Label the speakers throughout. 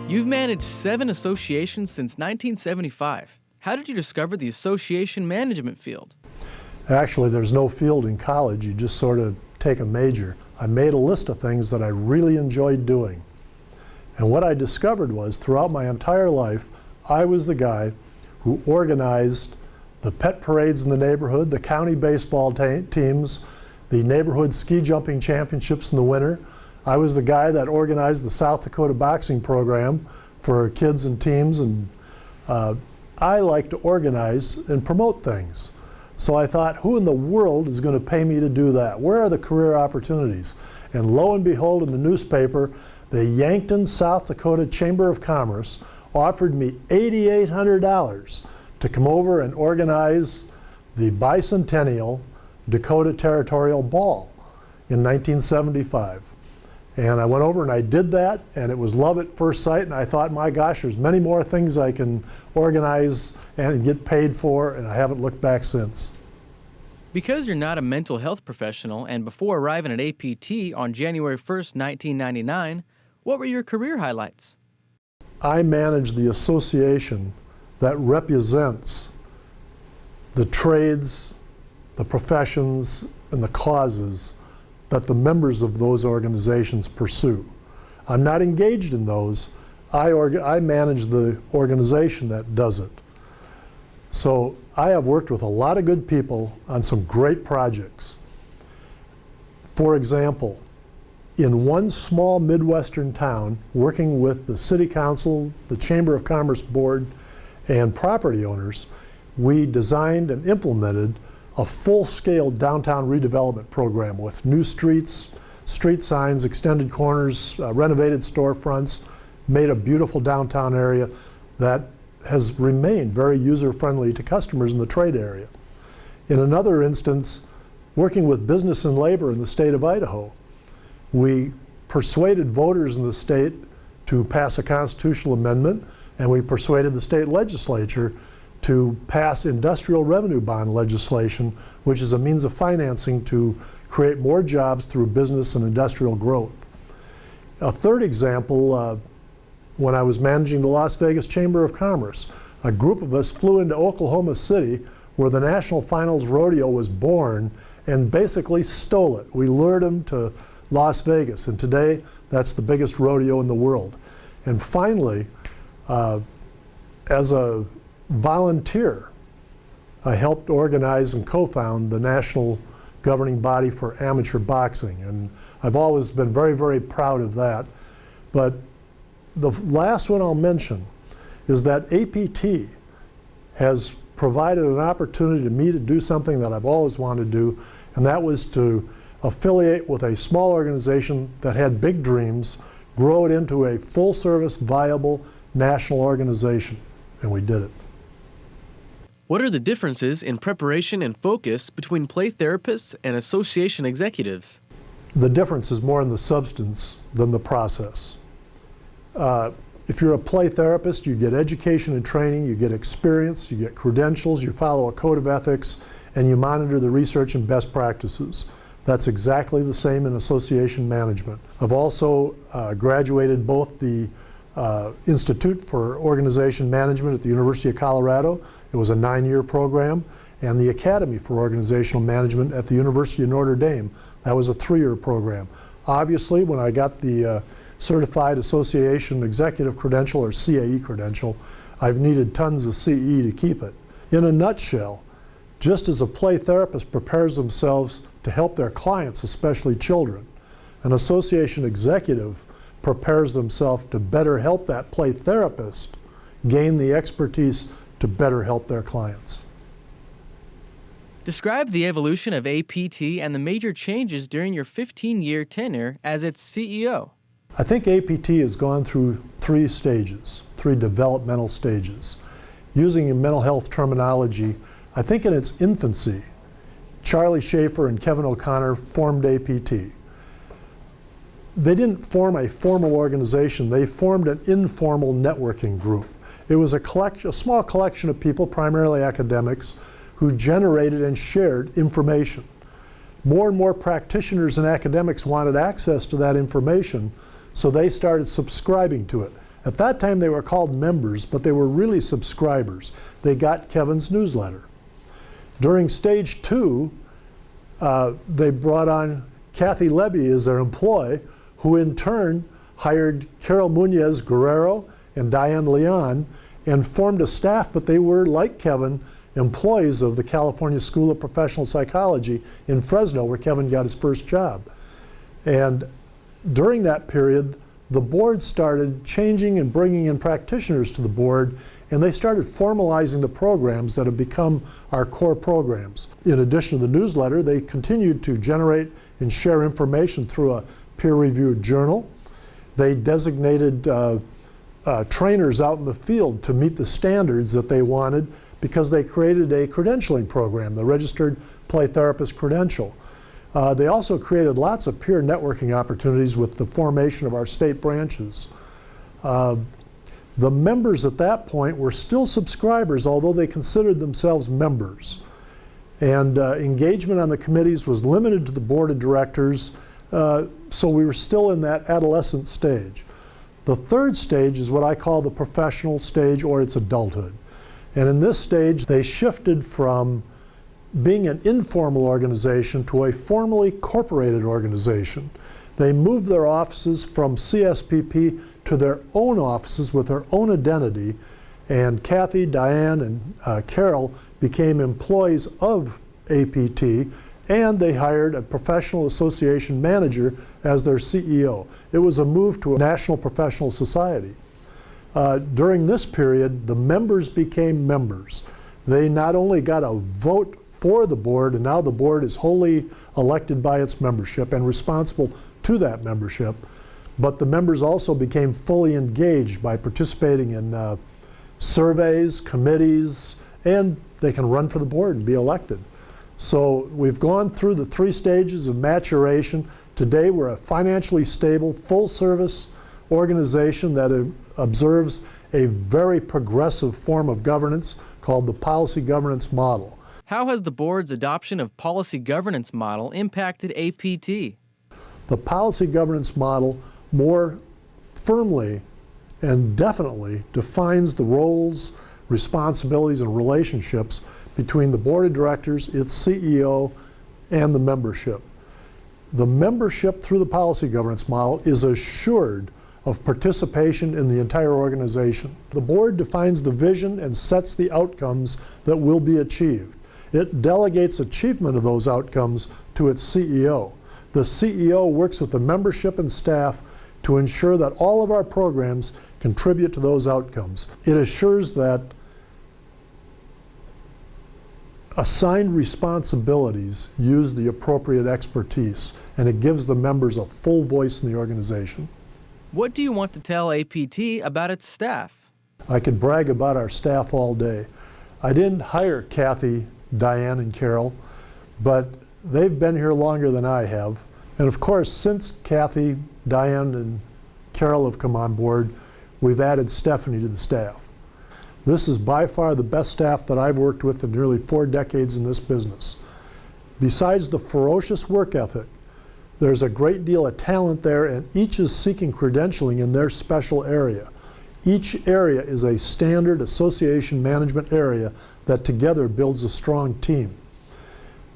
Speaker 1: You've managed 7 associations since 1975. How did you discover the association management field?
Speaker 2: Actually, there's no field in college. You just sort of take a major. I made a list of things that I really enjoyed doing. And what I discovered was, throughout my entire life, I was the guy who organized the pet parades in the neighborhood, the county baseball teams, the neighborhood ski jumping championships in the winter. I was the guy that organized the South Dakota boxing program for kids and teams, and I like to organize and promote things. So I thought, who in the world is going to pay me to do that? Where are the career opportunities? And lo and behold, in the newspaper, the Yankton, South Dakota Chamber of Commerce offered me $8,800 to come over and organize the bicentennial Dakota Territorial Ball in 1975. And I went over and I did that, and it was love at first sight, and I thought, my gosh, there's many more things I can organize and get paid for, and I haven't looked back since.
Speaker 1: Because you're not a mental health professional, and before arriving at APT on January 1st, 1999, what were your career highlights?
Speaker 2: I manage the association that represents the trades, the professions, and the causes that the members of those organizations pursue. I'm not engaged in those. I manage the organization that does it. So I have worked with a lot of good people on some great projects. For example, in one small Midwestern town, working with the City Council, the Chamber of Commerce Board, and property owners, we designed and implemented a full-scale downtown redevelopment program with new streets, street signs, extended corners, renovated storefronts, made a beautiful downtown area that has remained very user-friendly to customers in the trade area. In another instance, working with business and labor in the state of Idaho, we persuaded voters in the state to pass a constitutional amendment, and we persuaded the state legislature to pass industrial revenue bond legislation, which is a means of financing to create more jobs through business and industrial growth. A third example, when I was managing the Las Vegas Chamber of Commerce, a group of us flew into Oklahoma City, where the National Finals Rodeo was born, and basically stole it. We lured them to Las Vegas, and today that's the biggest rodeo in the world. And finally, as a volunteer, I helped organize and co-found the national governing body for amateur boxing, and I've always been very, very proud of that. But the last one I'll mention is that APT has provided an opportunity to me to do something that I've always wanted to do, and that was to affiliate with a small organization that had big dreams, grow it into a full-service, viable national organization, and we did it.
Speaker 1: What are the differences in preparation and focus between play therapists and association executives?
Speaker 2: The difference is more in the substance than the process. If you're a play therapist, you get education and training, you get experience, you get credentials, you follow a code of ethics, and you monitor the research and best practices. That's exactly the same in association management. I've also graduated both the Institute for Organization Management at the University of Colorado. It was a 9-year program, and the Academy for Organizational Management at the University of Notre Dame. That was a 3-year program. Obviously, when I got the Certified Association Executive Credential, or CAE credential, I've needed tons of CE to keep it. In a nutshell, just as a play therapist prepares themselves to help their clients, especially children, an association executive prepares themselves to better help that play therapist gain the expertise to better help their clients.
Speaker 1: Describe the evolution of APT and the major changes during your 15-year tenure as its CEO.
Speaker 2: I think APT has gone through 3 stages, 3 developmental stages. Using mental health terminology, I think in its infancy, Charlie Schaefer and Kevin O'Connor formed APT. They didn't form a formal organization, they formed an informal networking group. It was a small collection of people, primarily academics, who generated and shared information. More and more practitioners and academics wanted access to that information, so they started subscribing to it. At that time they were called members, but they were really subscribers. They got Kevin's newsletter. During stage 2, they brought on Kathy Levy as their employee, who in turn hired Carol Munoz Guerrero and Diane Leon and formed a staff, but they were, like Kevin, employees of the California School of Professional Psychology in Fresno, where Kevin got his first job. And during that period, the board started changing and bringing in practitioners to the board, and they started formalizing the programs that have become our core programs. In addition to the newsletter, they continued to generate and share information through a peer-reviewed journal. They designated trainers out in the field to meet the standards that they wanted, because they created a credentialing program, the Registered Play Therapist Credential. They also created lots of peer networking opportunities with the formation of our state branches. The members at that point were still subscribers, although they considered themselves members. And engagement on the committees was limited to the board of directors, so we were still in that adolescent stage. The third stage is what I call the professional stage, or it's adulthood. And in this stage, they shifted from being an informal organization to a formally corporated organization. They moved their offices from CSPP to their own offices with their own identity, and Kathy, Diane, and Carol became employees of APT, and they hired a professional association manager as their CEO. It was a move to a national professional society. During this period, the members became members. They not only got a vote for the board, and now the board is wholly elected by its membership and responsible to that membership, but the members also became fully engaged by participating in surveys, committees, and they can run for the board and be elected. So we've gone through the 3 stages of maturation. Today we're a financially stable, full-service organization that observes a very progressive form of governance called the policy governance model.
Speaker 1: How has the board's adoption of policy governance model impacted APT?
Speaker 2: The policy governance model more firmly and definitely defines the roles, responsibilities, and relationships between the board of directors, its CEO, and the membership. The membership through the policy governance model is assured of participation in the entire organization. The board defines the vision and sets the outcomes that will be achieved. It delegates achievement of those outcomes to its CEO. The CEO works with the membership and staff to ensure that all of our programs contribute to those outcomes. It assures that assigned responsibilities use the appropriate expertise, and it gives the members a full voice in the organization.
Speaker 1: What do you want to tell APT about its staff?
Speaker 2: I could brag about our staff all day. I didn't hire Kathy, Diane, and Carol, but they've been here longer than I have. And of course, since Kathy, Diane, and Carol have come on board, we've added Stephanie to the staff. This is by far the best staff that I've worked with in nearly 4 decades in this business. Besides the ferocious work ethic, there's a great deal of talent there, and each is seeking credentialing in their special area. Each area is a standard association management area that together builds a strong team.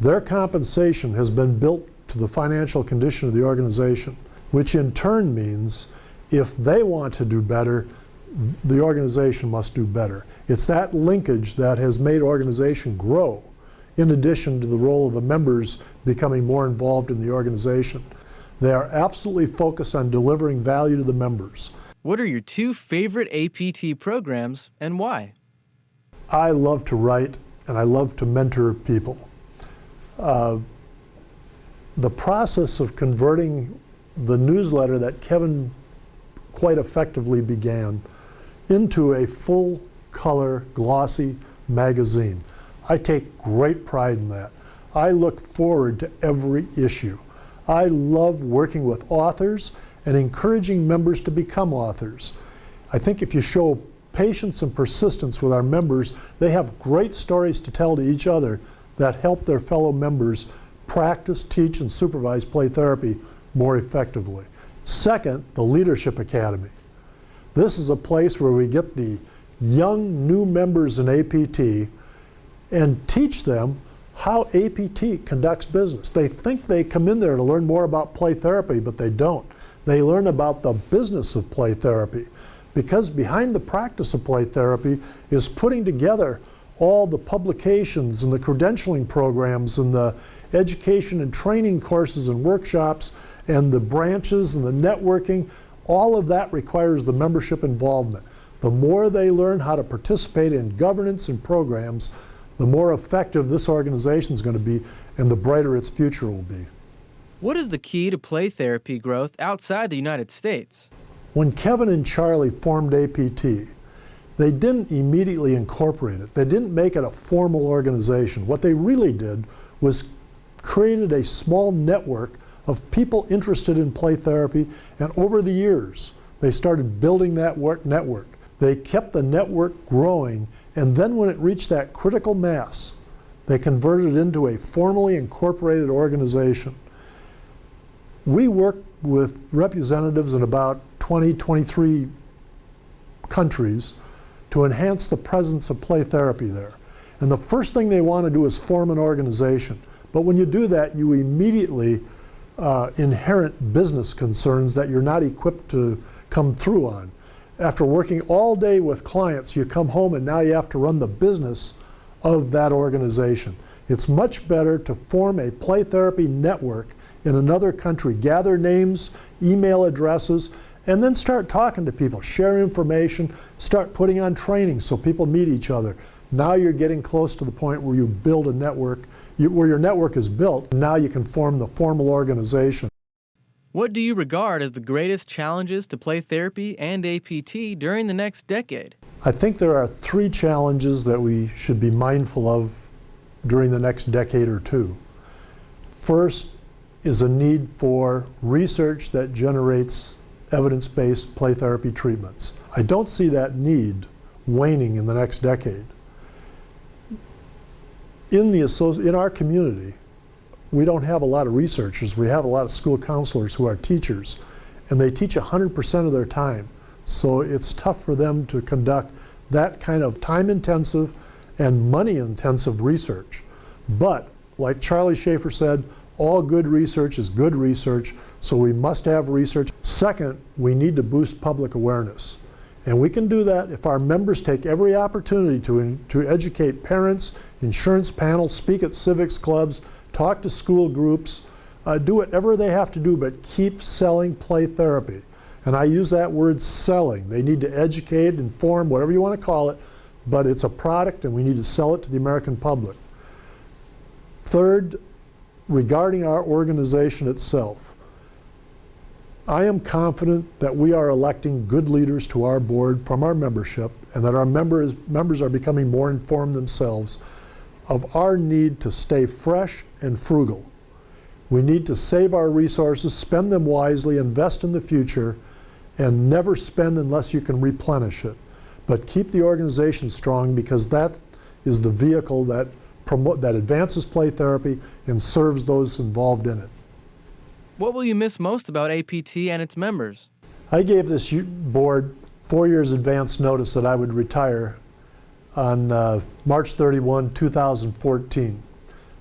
Speaker 2: Their compensation has been built to the financial condition of the organization, which in turn means if they want to do better, the organization must do better. It's that linkage that has made organization grow, in addition to the role of the members becoming more involved in the organization. They are absolutely focused on delivering value to the members.
Speaker 1: What are your 2 favorite APT programs and why?
Speaker 2: I love to write and I love to mentor people. The process of converting the newsletter that Kevin quite effectively began into a full-color, glossy magazine. I take great pride in that. I look forward to every issue. I love working with authors and encouraging members to become authors. I think if you show patience and persistence with our members, they have great stories to tell to each other that help their fellow members practice, teach, and supervise play therapy more effectively. Second, the Leadership Academy. This is a place where we get the young new members in APT and teach them how APT conducts business. They think they come in there to learn more about play therapy, but they don't. They learn about the business of play therapy, because behind the practice of play therapy is putting together all the publications and the credentialing programs and the education and training courses and workshops and the branches and the networking. All of that requires the membership involvement. The more they learn how to participate in governance and programs, the more effective this organization is going to be and the brighter its future will be.
Speaker 1: What is the key to play therapy growth outside the United States?
Speaker 2: When Kevin and Charlie formed APT, they didn't immediately incorporate it. They didn't make it a formal organization. What they really did was created a small network of people interested in play therapy, and over the years, they started building that network. They kept the network growing, and then when it reached that critical mass, they converted it into a formally incorporated organization. We work with representatives in about 20, 23 countries to enhance the presence of play therapy there. And the first thing they want to do is form an organization. But when you do that, you immediately inherit business concerns that you're not equipped to come through on. After working all day with clients, you come home and now you have to run the business of that organization. It's much better to form a play therapy network in another country, gather names, email addresses, and then start talking to people, share information, start putting on training so people meet each other. Now you're getting close to the point where you build a network, where your network is built. Now you can form the formal organization.
Speaker 1: What do you regard as the greatest challenges to play therapy and APT during the next decade?
Speaker 2: I think there are 3 challenges that we should be mindful of during the next decade or 2. First is a need for research that generates evidence-based play therapy treatments. I don't see that need waning in the next decade. In our community, we don't have a lot of researchers. We have a lot of school counselors who are teachers, and they teach 100% of their time. So it's tough for them to conduct that kind of time-intensive and money-intensive research. But, like Charlie Schaefer said, all good research is good research, so we must have research. Second, we need to boost public awareness. And we can do that if our members take every opportunity to educate parents, insurance panels, speak at civics clubs, talk to school groups, do whatever they have to do, but keep selling play therapy. And I use that word selling. They need to educate, inform, whatever you want to call it, but it's a product and we need to sell it to the American public. Third, regarding our organization itself, I am confident that we are electing good leaders to our board from our membership, and that our members are becoming more informed themselves of our need to stay fresh and frugal. We need to save our resources, spend them wisely, invest in the future, and never spend unless you can replenish it. But keep the organization strong, because that is the vehicle that advances play therapy and serves those involved in it.
Speaker 1: What will you miss most about APT and its members?
Speaker 2: I gave this board 4 years advance notice that I would retire on March 31, 2014,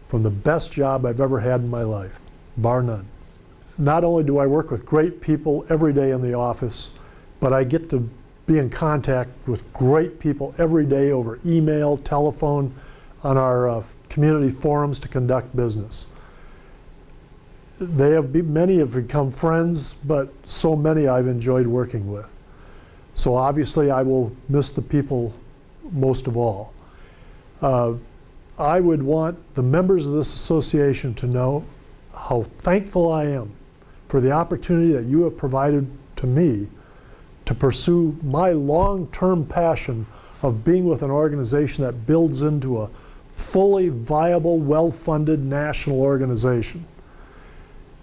Speaker 2: from the best job I've ever had in my life, bar none. Not only do I work with great people every day in the office, but I get to be in contact with great people every day over email, telephone, on our community forums to conduct business. Many have become friends, but so many I've enjoyed working with. So obviously I will miss the people most of all. I would want the members of this association to know how thankful I am for the opportunity that you have provided to me to pursue my long-term passion of being with an organization that builds into a fully viable, well-funded national organization.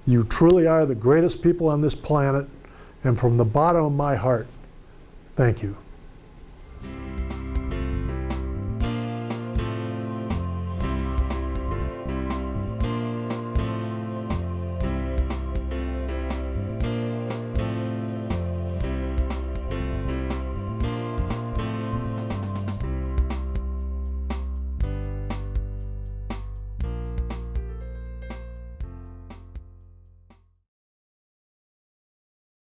Speaker 2: You truly are the greatest people on this planet, and from the bottom of my heart, thank you.